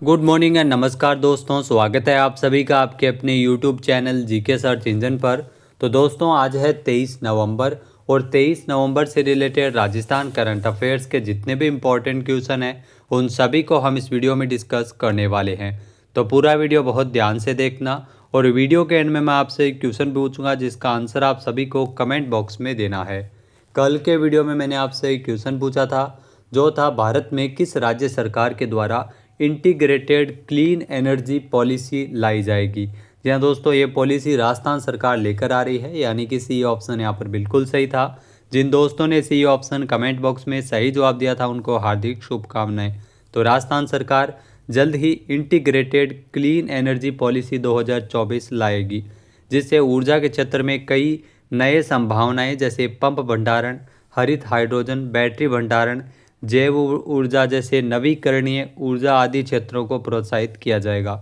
Good morning and नमस्कार दोस्तों, स्वागत है आप सभी का आपके अपने YouTube channel GK search engine पर। तो दोस्तों आज है 23 नवंबर और 23 नवंबर से रिलेटेड राजस्थान करंट अफेयर्स के जितने भी इम्पोर्टेंट क्वेश्चन हैं उन सभी को हम इस वीडियो में डिस्कस करने वाले हैं। तो पूरा वीडियो बहुत ध्यान से देखना और वीडियो के एंड में मैं आपसे एक क्वेश्चन पूछूंगा जिसका आंसर आप सभी को कमेंट बॉक्स में देना है। कल के वीडियो में मैंने आपसे एक क्वेश्चन पूछा था जो था भारत में किस राज्य सरकार के द्वारा इंटीग्रेटेड क्लीन एनर्जी पॉलिसी लाई जाएगी। जी हाँ दोस्तों, ये पॉलिसी राजस्थान सरकार लेकर आ रही है, यानी कि सी ऑप्शन यहाँ पर बिल्कुल सही था। जिन दोस्तों ने सी ऑप्शन कमेंट बॉक्स में सही जवाब दिया था उनको हार्दिक शुभकामनाएं। तो राजस्थान सरकार जल्द ही इंटीग्रेटेड क्लीन एनर्जी पॉलिसी 2024 लाएगी, जिससे ऊर्जा के क्षेत्र में कई नए संभावनाएं जैसे पंप भंडारण, हरित हाइड्रोजन, बैटरी भंडारण, जैव ऊर्जा जैसे नवीकरणीय ऊर्जा आदि क्षेत्रों को प्रोत्साहित किया जाएगा।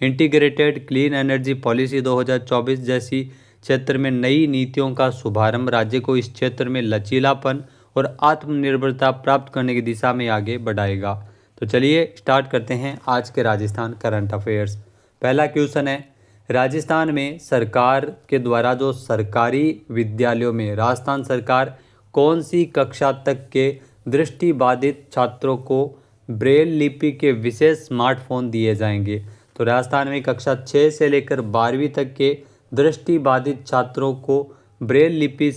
इंटीग्रेटेड क्लीन एनर्जी पॉलिसी 2024 जैसी क्षेत्र में नई नीतियों का शुभारंभ राज्य को इस क्षेत्र में लचीलापन और आत्मनिर्भरता प्राप्त करने की दिशा में आगे बढ़ाएगा। तो चलिए स्टार्ट करते हैं आज के राजस्थान करंट अफेयर्स। पहला क्वेश्चन है, राजस्थान में सरकार के द्वारा जो सरकारी विद्यालयों में राजस्थान सरकार कौन सी कक्षा तक के दृष्टिबाधित छात्रों को ब्रेल लिपि के विशेष स्मार्टफोन दिए जाएंगे। तो राजस्थान में कक्षा 6 से लेकर 12वीं तक के दृष्टिबाधित छात्रों को ब्रेल लिपि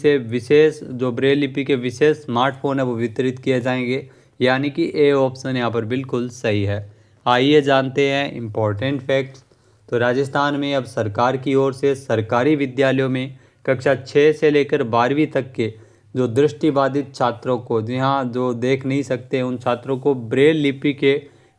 के विशेष स्मार्टफोन है वो वितरित किए जाएंगे, यानी कि ए ऑप्शन यहाँ पर बिल्कुल सही है। आइए जानते हैं इम्पोर्टेंट फैक्ट्स। तो राजस्थान में अब सरकार की ओर से सरकारी विद्यालयों में कक्षा 6 से लेकर 12वीं तक के जो दृष्टिबाधित छात्रों को, जी हाँ, जो देख नहीं सकते उन छात्रों को ब्रेल लिपि के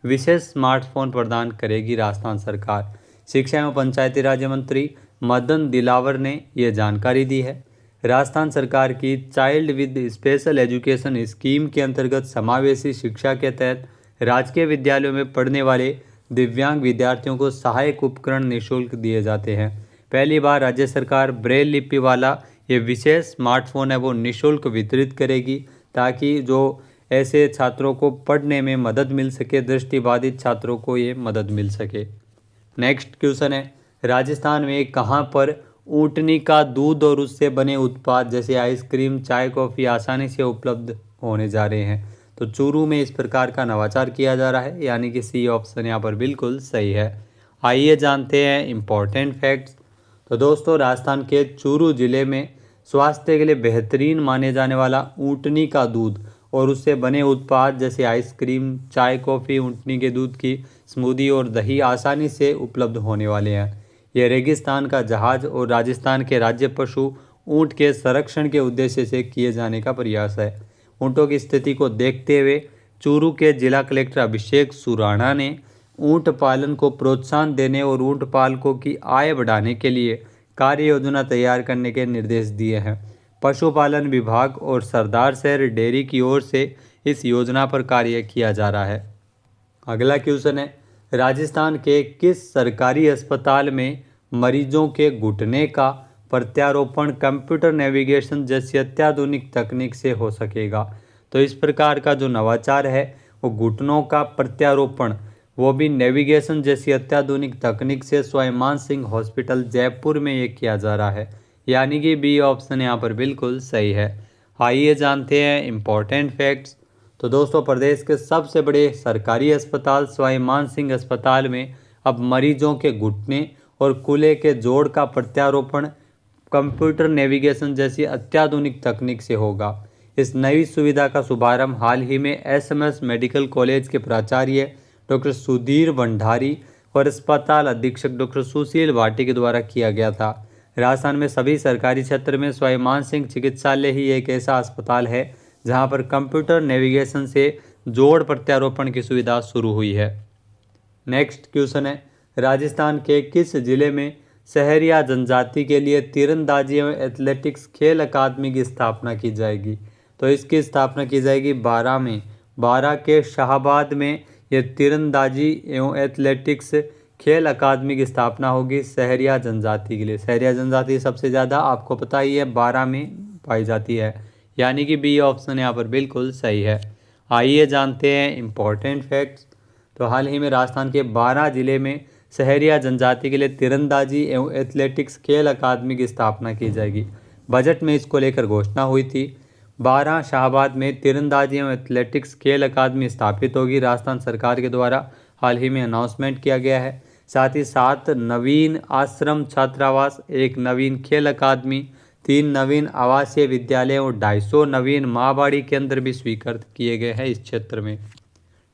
विशेष स्मार्टफोन प्रदान करेगी राजस्थान सरकार। शिक्षा एवं पंचायती राज मंत्री मदन दिलावर ने यह जानकारी दी है। राजस्थान सरकार की child with special education scheme के अंतर्गत समावेशी शिक्षा के तहत राजकीय विद्यालयों में पढ़ने वाले दिव्यांग विद्यार्थियों को सहायक उपकरण निःशुल्क दिए जाते हैं। पहली बार राज्य सरकार ब्रेल लिपि वाला ये विशेष स्मार्टफोन है वो निःशुल्क वितरित करेगी, ताकि जो ऐसे छात्रों को पढ़ने में मदद मिल सके, दृष्टिबाधित छात्रों को ये मदद मिल सके। नेक्स्ट क्वेश्चन है, राजस्थान में कहाँ पर ऊँटनी का दूध और उससे बने उत्पाद जैसे आइसक्रीम, चाय, कॉफ़ी आसानी से उपलब्ध होने जा रहे हैं। तो चूरू में इस प्रकार का नवाचार किया जा रहा है, यानी कि सी ऑप्शन यहाँ पर बिल्कुल सही है। आइए जानते हैं इम्पोर्टेंट फैक्ट्स। तो दोस्तों राजस्थान के चूरू जिले में स्वास्थ्य के लिए बेहतरीन माने जाने वाला ऊँटनी का दूध और उससे बने उत्पाद जैसे आइसक्रीम, चाय, कॉफ़ी, ऊँटनी के दूध की स्मूदी और दही आसानी से उपलब्ध होने वाले हैं। यह रेगिस्तान का जहाज और राजस्थान के राज्य पशु ऊँट के संरक्षण के उद्देश्य से किए जाने का प्रयास है। ऊँटों की स्थिति को देखते हुए चूरू के जिला कलेक्टर अभिषेक सुराणा ने ऊँट पालन को प्रोत्साहन देने और ऊँट पालकों की आय बढ़ाने के लिए कार्य योजना तैयार करने के निर्देश दिए हैं। पशुपालन विभाग और सरदार शहर डेयरी की ओर से इस योजना पर कार्य किया जा रहा है। अगला क्वेश्चन है, राजस्थान के किस सरकारी अस्पताल में मरीजों के घुटने का प्रत्यारोपण कंप्यूटर नेविगेशन जैसी अत्याधुनिक तकनीक से हो सकेगा। तो इस प्रकार का जो नवाचार है वो घुटनों का प्रत्यारोपण वो भी नेविगेशन जैसी अत्याधुनिक तकनीक से स्वाभिमान सिंह हॉस्पिटल जयपुर में ये किया जा रहा है, यानी कि बी ऑप्शन यहाँ पर बिल्कुल सही है। आइए जानते हैं इम्पोर्टेंट फैक्ट्स। तो दोस्तों प्रदेश के सबसे बड़े सरकारी अस्पताल स्वाभिमान सिंह अस्पताल में अब मरीजों के घुटने और कूल्हे के जोड़ का प्रत्यारोपण कंप्यूटर नेविगेशन जैसी अत्याधुनिक तकनीक से होगा। इस नई सुविधा का शुभारंभ हाल ही में एसएमएस मेडिकल कॉलेज के प्राचार्य डॉक्टर सुधीर भंडारी और अस्पताल अधीक्षक डॉक्टर सुशील भाटी के द्वारा किया गया था। राजस्थान में सभी सरकारी क्षेत्र में स्वाभिमान सिंह चिकित्सालय ही एक ऐसा अस्पताल है जहां पर कंप्यूटर नेविगेशन से जोड़ प्रत्यारोपण की सुविधा शुरू हुई है। नेक्स्ट क्वेश्चन है, राजस्थान के किस जिले में शहरिया जनजाति के लिए तीरंदाजी एवं एथलेटिक्स खेल अकादमी की स्थापना की जाएगी। तो इसकी स्थापना की जाएगी बारां में। बारां के शाहबाद में ये तीरंदाजी एवं एथलेटिक्स खेल अकादमी की स्थापना होगी शहरिया जनजाति के लिए। शहरिया जनजाति सबसे ज़्यादा आपको पता ही है 12 में पाई जाती है, यानी कि बी ऑप्शन यहाँ पर बिल्कुल सही है। आइए जानते हैं इम्पोर्टेंट फैक्ट्स। तो हाल ही में राजस्थान के 12 जिले में शहरिया जनजाति के लिए तीरंदाजी एवं एथलेटिक्स खेल अकादमी की स्थापना की जाएगी। बजट में इसको लेकर घोषणा हुई थी। 12 शाहबाद में तीरंदाजी एवं एथलेटिक्स खेल अकादमी स्थापित होगी। राजस्थान सरकार के द्वारा हाल ही में अनाउंसमेंट किया गया है। साथ ही 7 नवीन आश्रम छात्रावास, 1 नवीन खेल अकादमी, 3 नवीन आवासीय विद्यालय और 250 नवीन माहबाड़ी केंद्र भी स्वीकृत किए गए हैं इस क्षेत्र में।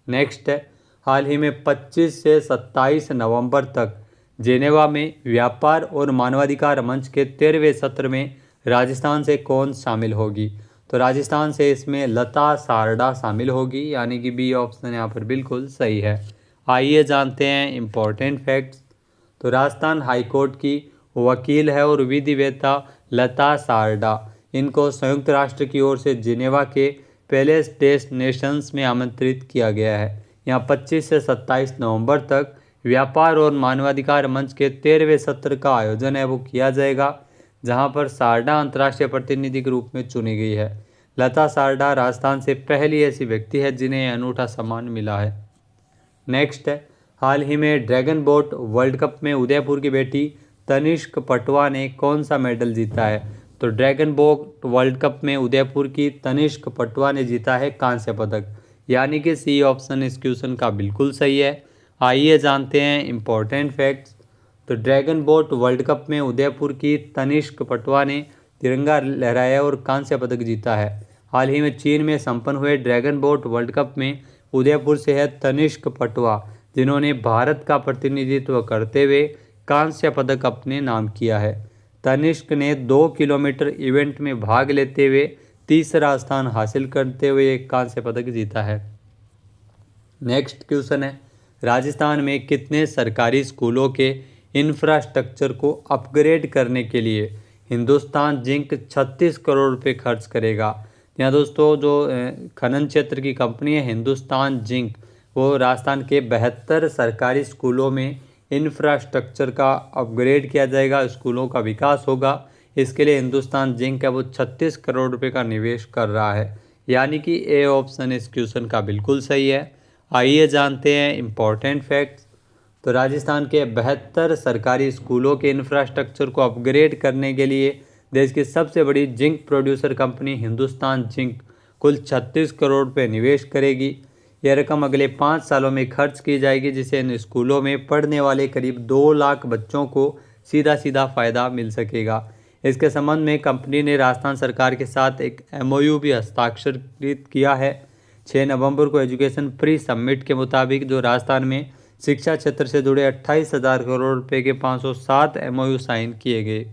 नेक्स्ट है, हाल ही में 25 से 27 नवंबर तक जेनेवा में व्यापार और मानवाधिकार मंच के 13वें सत्र में राजस्थान से कौन शामिल होगी? तो राजस्थान से इसमें लता सारडा शामिल होगी, यानी कि बी ऑप्शन यहाँ पर बिल्कुल सही है। आइए जानते हैं इम्पोर्टेंट फैक्ट्स। तो राजस्थान हाईकोर्ट की वकील है और विधिवेत्ता लता सारडा। इनको संयुक्त राष्ट्र की ओर से जिनेवा के पैलेस डेस नेशंस में आमंत्रित किया गया है। यहाँ 25 से 27 नवंबर तक व्यापार और मानवाधिकार मंच के 13वें सत्र का आयोजन है वो किया जाएगा, जहाँ पर सारडा अंतर्राष्ट्रीय प्रतिनिधि के रूप में चुनी गई है। लता सारडा राजस्थान से पहली ऐसी व्यक्ति है जिन्हें अनूठा सम्मान मिला है। नेक्स्ट है, हाल ही में ड्रैगन बोट वर्ल्ड कप में उदयपुर की बेटी तनिष्क पटवा ने कौन सा मेडल जीता है? तो ड्रैगन बोट वर्ल्ड कप में उदयपुर की तनिष्क पटवा ने जीता है कांस्य पदक, यानी कि सी ऑप्शन इस क्वेश्चन का बिल्कुल सही है। आइए जानते हैं इम्पोर्टेंट फैक्ट्स। तो ड्रैगन बोट वर्ल्ड कप में उदयपुर की तनिष्क पटवा ने तिरंगा लहराया और कांस्य पदक जीता है। हाल ही में चीन में संपन्न हुए ड्रैगन बोट वर्ल्ड कप में उदयपुर से है तनिष्क पटवा, जिन्होंने भारत का प्रतिनिधित्व करते हुए कांस्य पदक अपने नाम किया है। तनिष्क ने 2 किलोमीटर इवेंट में भाग लेते हुए तीसरा स्थान हासिल करते हुए एक कांस्य पदक जीता है। नेक्स्ट क्वेश्चन है, राजस्थान में कितने सरकारी स्कूलों के इंफ्रास्ट्रक्चर को अपग्रेड करने के लिए हिंदुस्तान जिंक 36 करोड़ रुपए खर्च करेगा? यहाँ दोस्तों जो खनन क्षेत्र की कंपनी है हिंदुस्तान जिंक, वो राजस्थान के 72 सरकारी स्कूलों में इंफ्रास्ट्रक्चर का अपग्रेड किया जाएगा, स्कूलों का विकास होगा। इसके लिए हिंदुस्तान जिंक है वो 36 करोड़ रुपए का निवेश कर रहा है, यानी कि ए ऑप्शन इस क्वेश्चन का बिल्कुल सही है। आइए जानते हैं इम्पोर्टेंट फैक्ट्स। तो राजस्थान के 72 सरकारी स्कूलों के इंफ्रास्ट्रक्चर को अपग्रेड करने के लिए देश की सबसे बड़ी zinc producer company Hindustan zinc कुल 36 करोड़ रुपये निवेश करेगी। यह रकम अगले 5 सालों में खर्च की जाएगी, जिससे इन स्कूलों में पढ़ने वाले करीब 2 लाख बच्चों को सीधा सीधा फ़ायदा मिल सकेगा। इसके संबंध में कंपनी ने राजस्थान सरकार के साथ एक MOU भी हस्ताक्षरित किया है। 6 नवंबर को एजुकेशन प्री समिट के मुताबिक जो राजस्थान में शिक्षा क्षेत्र से जुड़े 28,000 करोड़ रुपए के 507 MOU साइन किए गए।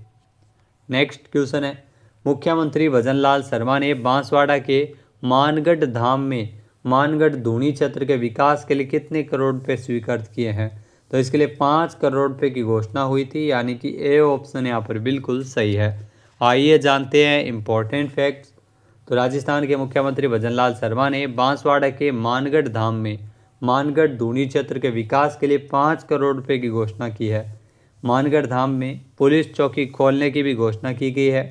नेक्स्ट क्वेश्चन है, मुख्यमंत्री भजनलाल शर्मा ने बांसवाड़ा के मानगढ़ धाम में मानगढ़ धूनी क्षेत्र के विकास के लिए कितने करोड़ रुपए स्वीकृत किए हैं? तो इसके लिए 5 करोड़ रुपए की घोषणा हुई थी, यानी कि ए ऑप्शन यहाँ पर बिल्कुल सही है। आइए जानते हैं इम्पोर्टेंट फैक्ट्स। तो राजस्थान के मुख्यमंत्री भजनलाल शर्मा ने बांसवाड़ा के मानगढ़ धाम में मानगढ़ धूनी क्षेत्र के विकास के लिए 5 करोड़ रुपए की घोषणा की है। मानगढ़ धाम में पुलिस चौकी खोलने की भी घोषणा की गई है।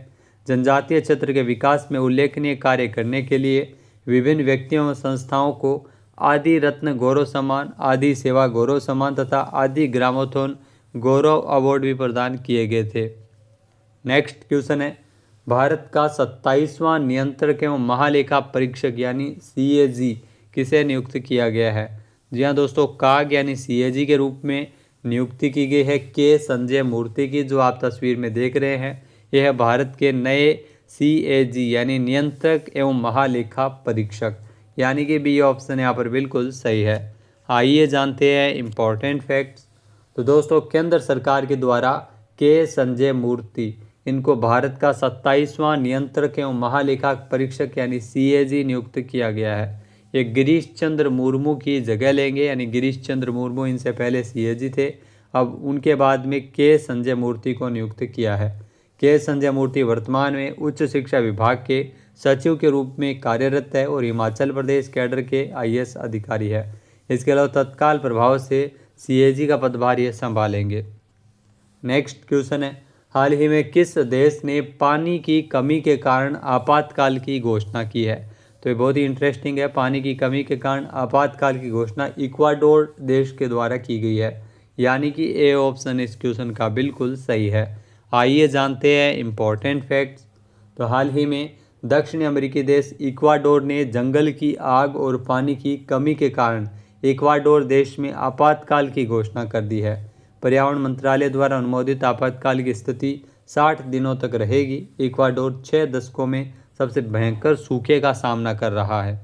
जनजातीय क्षेत्र के विकास में उल्लेखनीय कार्य करने के लिए विभिन्न व्यक्तियों व संस्थाओं को आदि रत्न गौरव सम्मान, आदि सेवा गौरव सम्मान तथा आदि ग्रामोत्थान गौरव अवार्ड भी प्रदान किए गए थे। नेक्स्ट क्वेश्चन है, भारत का 27वां नियंत्रक एवं महालेखा परीक्षक यानी CAG किसे नियुक्त किया गया है? जी हाँ दोस्तों, काग यानी CAG के रूप में नियुक्ति की गई है के संजय मूर्ति की, जो आप तस्वीर में देख रहे हैं। यह है भारत के नए CAG यानी नियंत्रक एवं महालेखा परीक्षक, यानी कि बी ऑप्शन यहाँ पर बिल्कुल सही है। आइए जानते हैं इम्पोर्टेंट फैक्ट्स। तो दोस्तों, केंद्र सरकार के द्वारा के संजय मूर्ति, इनको भारत का 27वां नियंत्रक एवं महालेखा परीक्षक यानी CAG नियुक्त किया गया है। ये गिरीश चंद्र मुर्मू की जगह लेंगे, यानी गिरीश चंद्र मुर्मू इनसे पहले CAG थे, अब उनके बाद में के संजय मूर्ति को नियुक्त किया है। के संजय मूर्ति वर्तमान में उच्च शिक्षा विभाग के सचिव के रूप में कार्यरत है और हिमाचल प्रदेश कैडर के IAS अधिकारी है। इसके अलावा तत्काल प्रभाव से CAG का पदभार ये संभालेंगे। नेक्स्ट क्वेश्चन है, हाल ही में किस देश ने पानी की कमी के कारण आपातकाल की घोषणा की है? तो ये बहुत ही इंटरेस्टिंग है। पानी की कमी के कारण आपातकाल की घोषणा इक्वाडोर देश के द्वारा की गई है, यानी कि ए ऑप्शन इस क्वेश्चन का बिल्कुल सही है। आइए जानते हैं इम्पोर्टेंट फैक्ट्स। तो हाल ही में दक्षिण अमेरिकी देश इक्वाडोर ने जंगल की आग और पानी की कमी के कारण इक्वाडोर देश में आपातकाल की घोषणा कर दी है। पर्यावरण मंत्रालय द्वारा अनुमोदित आपातकाल की स्थिति 60 दिनों तक रहेगी। इक्वाडोर 6 दशकों में सबसे भयंकर सूखे का सामना कर रहा है।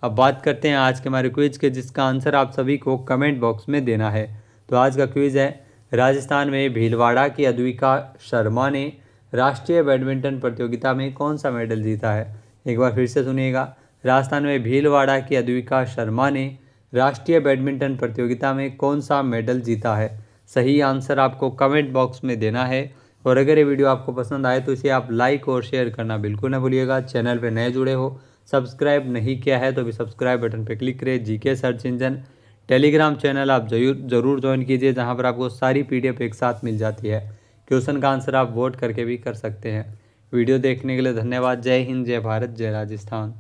अब बात करते हैं आज के हमारे क्विज के, जिसका आंसर आप सभी को कमेंट बॉक्स में देना है। तो आज का क्विज है, राजस्थान में भीलवाड़ा की अद्विका शर्मा ने राष्ट्रीय बैडमिंटन प्रतियोगिता में कौन सा मेडल जीता है। एक बार फिर से सुनिएगा, राजस्थान में भीलवाड़ा की अद्विका शर्मा ने राष्ट्रीय बैडमिंटन प्रतियोगिता में कौन सा मेडल जीता है। सही आंसर आपको कमेंट बॉक्स में देना है। और अगर ये वीडियो आपको पसंद आए तो इसे आप लाइक और शेयर करना बिल्कुल ना भूलिएगा। चैनल पे नए जुड़े हो, सब्सक्राइब नहीं किया है तो भी सब्सक्राइब बटन पे क्लिक करें। GK search engine Telegram channel आप जरूर ज्वाइन कीजिए, जहां पर आपको सारी PDF एक साथ मिल जाती है। क्वेश्चन का आंसर आप वोट करके भी कर सकते हैं। वीडियो देखने के लिए धन्यवाद। जय हिंद, जय भारत, जय राजस्थान।